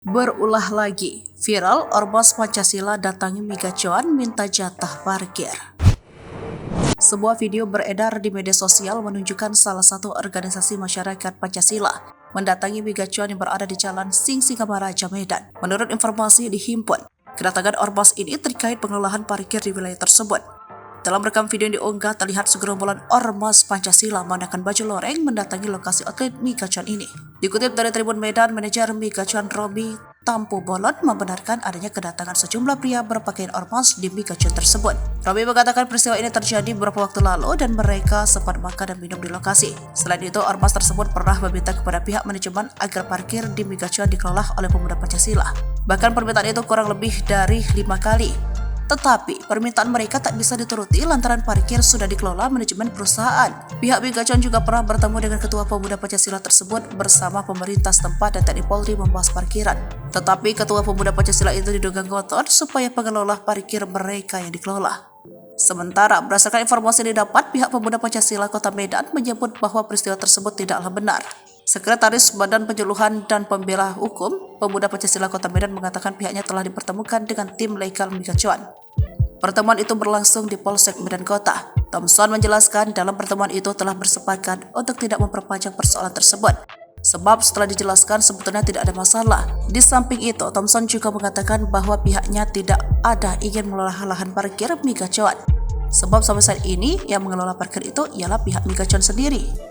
Berulah lagi, viral Ormas Pancasila datangi Migacuan minta jatah parkir. Sebuah video beredar di media sosial menunjukkan salah satu organisasi masyarakat Pancasila mendatangi Migacuan yang berada di Jalan Singamaraja, Medan. Menurut informasi dihimpun, kedatangan Ormas ini terkait pengelolaan parkir di wilayah tersebut. Dalam rekam video yang diunggah, terlihat segerombolan Ormas Pancasila mengenakan baju loreng mendatangi lokasi outlet Migacuan ini. Dikutip dari Tribun Medan, manajer Migacuan Robi Tampu Bolot membenarkan adanya kedatangan sejumlah pria berpakaian ormas di Migacuan tersebut. Robi mengatakan peristiwa ini terjadi beberapa waktu lalu dan mereka sempat makan dan minum di lokasi. Selain itu, ormas tersebut pernah meminta kepada pihak manajemen agar parkir di Migacuan dikelola oleh pemuda Pancasila. Bahkan permintaan itu kurang lebih dari 5 kali. Tetapi, permintaan mereka tak bisa dituruti lantaran parkir sudah dikelola manajemen perusahaan. Pihak Migacuan juga pernah bertemu dengan Ketua Pemuda Pancasila tersebut bersama pemerintah setempat dan TNI Polri membahas parkiran. Tetapi, Ketua Pemuda Pancasila itu diduga ngotot supaya pengelola parkir mereka yang dikelola. Sementara, berdasarkan informasi yang didapat, pihak Pemuda Pancasila Kota Medan menyebut bahwa peristiwa tersebut tidaklah benar. Sekretaris Badan Penyuluhan dan Pembela Hukum Pemuda Pancasila Kota Medan mengatakan pihaknya telah dipertemukan dengan tim legal Migacuan. Pertemuan itu berlangsung di Polsek Medan Kota. Thompson menjelaskan dalam pertemuan itu telah bersepakat untuk tidak memperpanjang persoalan tersebut. Sebab setelah dijelaskan sebetulnya tidak ada masalah. Di samping itu, Thompson juga mengatakan bahwa pihaknya tidak ada ingin mengelola lahan parkir Migacuan. Sebab sampai saat ini yang mengelola parkir itu ialah pihak Migacuan sendiri.